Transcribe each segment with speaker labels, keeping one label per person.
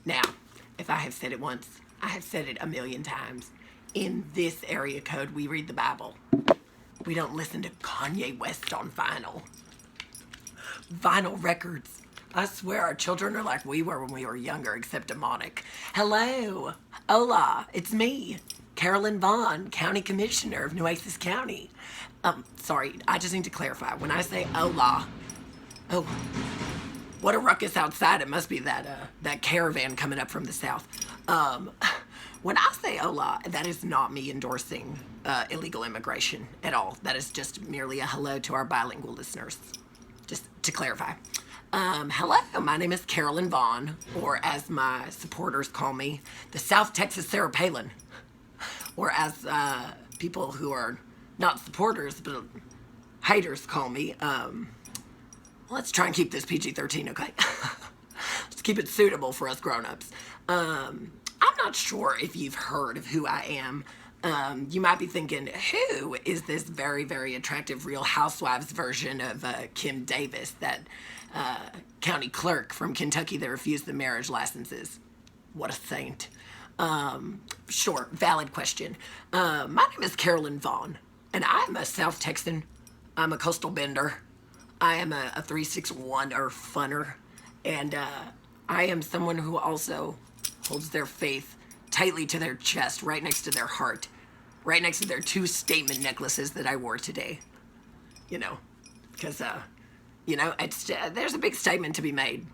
Speaker 1: Now, if I have said it once, I have said it a million times. In this area code, we read the Bible. We don't listen to Kanye West on vinyl. Vinyl records. I swear our children are like we were when we were younger, except demonic. Hello. Hola. It's me, Carolyn Vaughn, County Commissioner of Nueces County. Sorry, I just need to clarify. When I say hola, oh, what a ruckus outside. It must be that caravan coming up from the south. When I say hola, that is not me endorsing illegal immigration at all. That is just merely a hello to our bilingual listeners. Just to clarify. Hello, my name is Carolyn Vaughn, or as my supporters call me, the South Texas Sarah Palin. Or as people who are not supporters, but haters call me. Let's try and keep this PG-13, okay? Let's keep it suitable for us grown-ups. I'm not sure if you've heard of who I am. You might be thinking, who is this very, very attractive Real Housewives version of Kim Davis, that county clerk from Kentucky that refused the marriage licenses? What a saint. Sure, valid question. My name is Carolyn Vaughn, and I'm a South Texan. I'm a coastal bender. I am a 361er funner, and I am someone who also holds their faith tightly to their chest, right next to their heart, right next to their 2 statement necklaces that I wore today. You know, because, it's there's a big statement to be made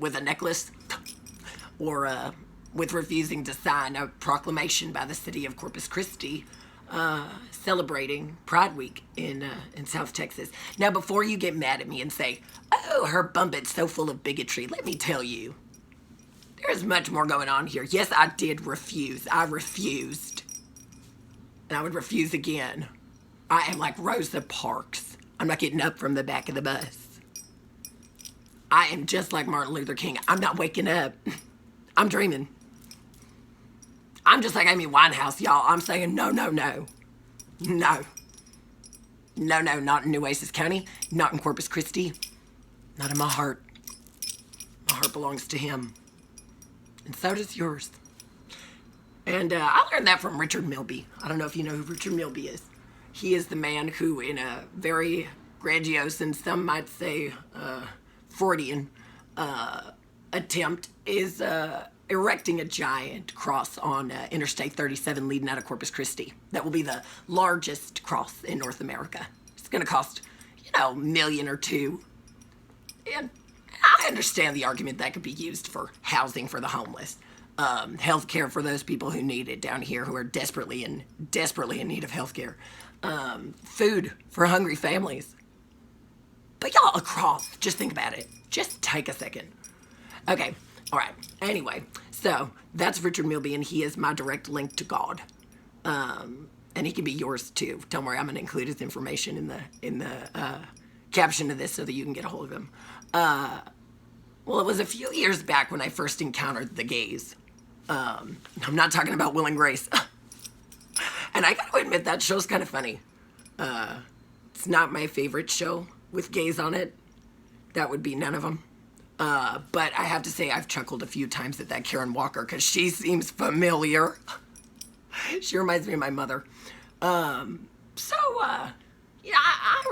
Speaker 1: with a necklace or with refusing to sign a proclamation by the city of Corpus Christi celebrating Pride Week in South Texas. Now, before you get mad at me and say, oh, her Bump-It's so full of bigotry, let me tell you, there's much more going on here. Yes, I did refuse. I refused. And I would refuse again. I am like Rosa Parks. I'm not getting up from the back of the bus. I am just like Martin Luther King. I'm not waking up. I'm dreaming. I'm just like Amy Winehouse, y'all. I'm saying no, no, no. No. No, no, not in Nueces County. Not in Corpus Christi. Not in my heart. My heart belongs to him. And so does yours. And I learned that from Richard Milby. I don't know if you know who Richard Milby is. He is the man who, in a very grandiose and some might say Freudian attempt, is erecting a giant cross on Interstate 37 leading out of Corpus Christi. That will be the largest cross in North America. It's going to cost, $1 million or $2 million. And I understand the argument that could be used for housing for the homeless, health care for those people who need it down here, who are desperately in need of health care, food for hungry families. But y'all, across, just think about it. Just take a second. Okay, all right. Anyway, so that's Richard Milby, and he is my direct link to God. And he can be yours too. Don't worry, I'm going to include his information in the caption of this so that you can get a hold of him. Well, it was a few years back when I first encountered the gays. I'm not talking about Will and Grace. And I gotta admit, that show's kind of funny. It's not my favorite show with gays on it. That would be none of them. But I have to say, I've chuckled a few times at that Karen Walker, because she seems familiar. She reminds me of my mother. I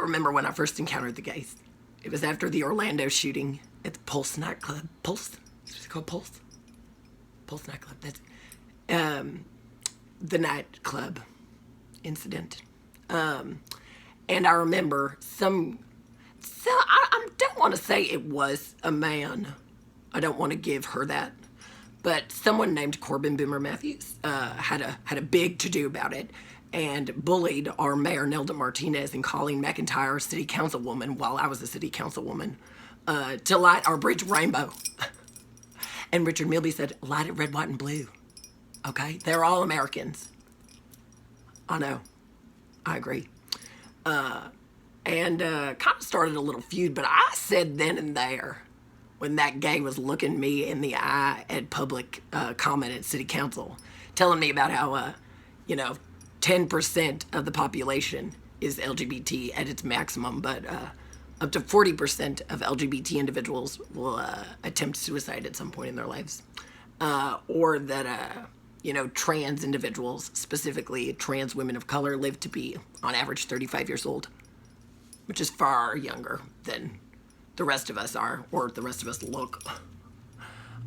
Speaker 1: remember when I first encountered the gays. It was after the Orlando shooting at the Pulse nightclub. Pulse? Is it called Pulse? Pulse nightclub. That's the nightclub incident. And I remember I don't want to say it was a man. I don't want to give her that. But someone named Corbin Boomer Matthews had a big to-do about it and bullied our mayor, Nelda Martinez, and Colleen McIntyre, city councilwoman, while I was a city councilwoman, to light our bridge rainbow. And Richard Milby said, light it red, white, and blue. Okay? They're all Americans. I know. I agree. And kind of started a little feud, but I said then and there, when that gay was looking me in the eye at public comment at city council, telling me about how, 10% of the population is LGBT at its maximum, but up to 40% of LGBT individuals will attempt suicide at some point in their lives. or that, trans individuals, specifically trans women of color, live to be, on average, 35 years old, which is far younger than the rest of us are, or the rest of us look.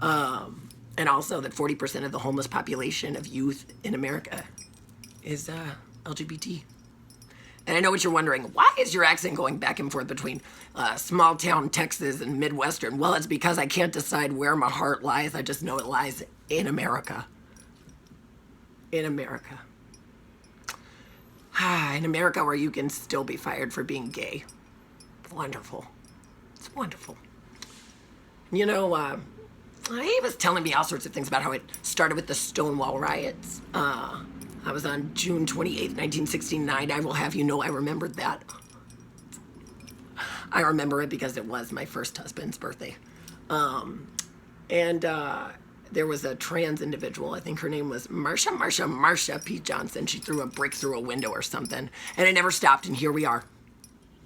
Speaker 1: And also that 40% of the homeless population of youth in America is LGBT. And I know what you're wondering. Why is your accent going back and forth between small town Texas and Midwestern? Well, it's because I can't decide where my heart lies. I just know it lies in America. In America. In America, where you can still be fired for being gay. Wonderful. It's wonderful. He was telling me all sorts of things about how it started with the Stonewall riots. I was on June 28th, 1969. I will have you know I remembered that. I remember it because it was my first husband's birthday. There was a trans individual. I think her name was Marsha P. Johnson. She threw a brick through a window or something. And it never stopped. And here we are,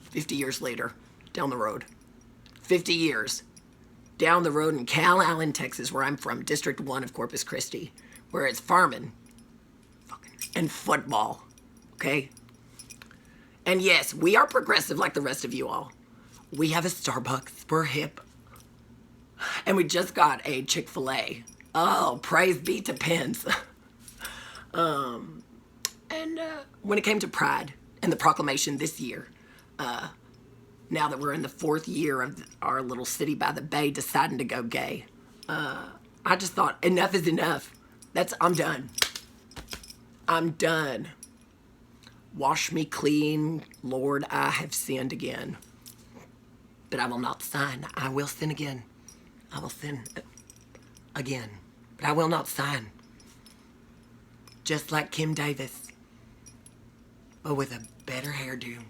Speaker 1: 50 years later, down the road. 50 years down the road in Calallen, Texas, where I'm from, District 1 of Corpus Christi, where it's farming and football, okay? And yes, we are progressive like the rest of you all. We have a Starbucks, we're hip. And we just got a Chick-fil-A. Oh, praise be to Pence. When it came to Pride and the Proclamation this year, now that we're in the 4th year of our little city by the bay deciding to go gay, I just thought, enough is enough. I'm done. I'm done. Wash me clean, Lord, I have sinned again. But I will not sign. I will sin again. I will sin again. But I will not sign. Just like Kim Davis, but with a better hairdo.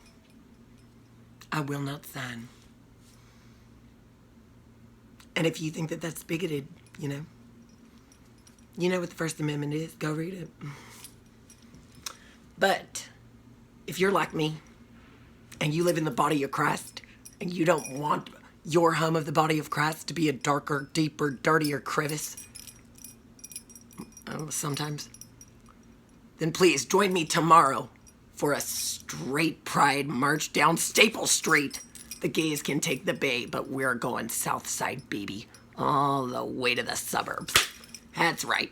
Speaker 1: I will not sign. And if you think that that's bigoted, you know what the First Amendment is. Go read it. But if you're like me and you live in the body of Christ and you don't want your home of the body of Christ to be a darker, deeper, dirtier crevice, sometimes, then please join me tomorrow for a straight pride march down Staple Street. The gays can take the bay, but we're going south side, baby, all the way to the suburbs. That's right.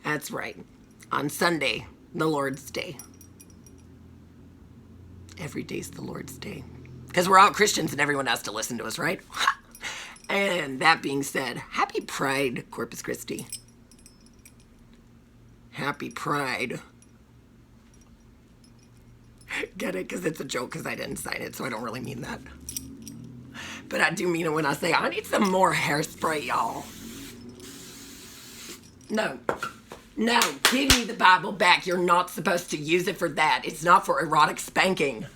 Speaker 1: That's right. On Sunday, the Lord's Day. Every day's the Lord's Day. Because we're all Christians and everyone has to listen to us, right? And that being said, happy Pride, Corpus Christi. Happy Pride. Get it? Because it's a joke because I didn't sign it, so I don't really mean that. But I do mean it when I say, I need some more hairspray, y'all. No, give me the Bible back. You're not supposed to use it for that. It's not for erotic spanking.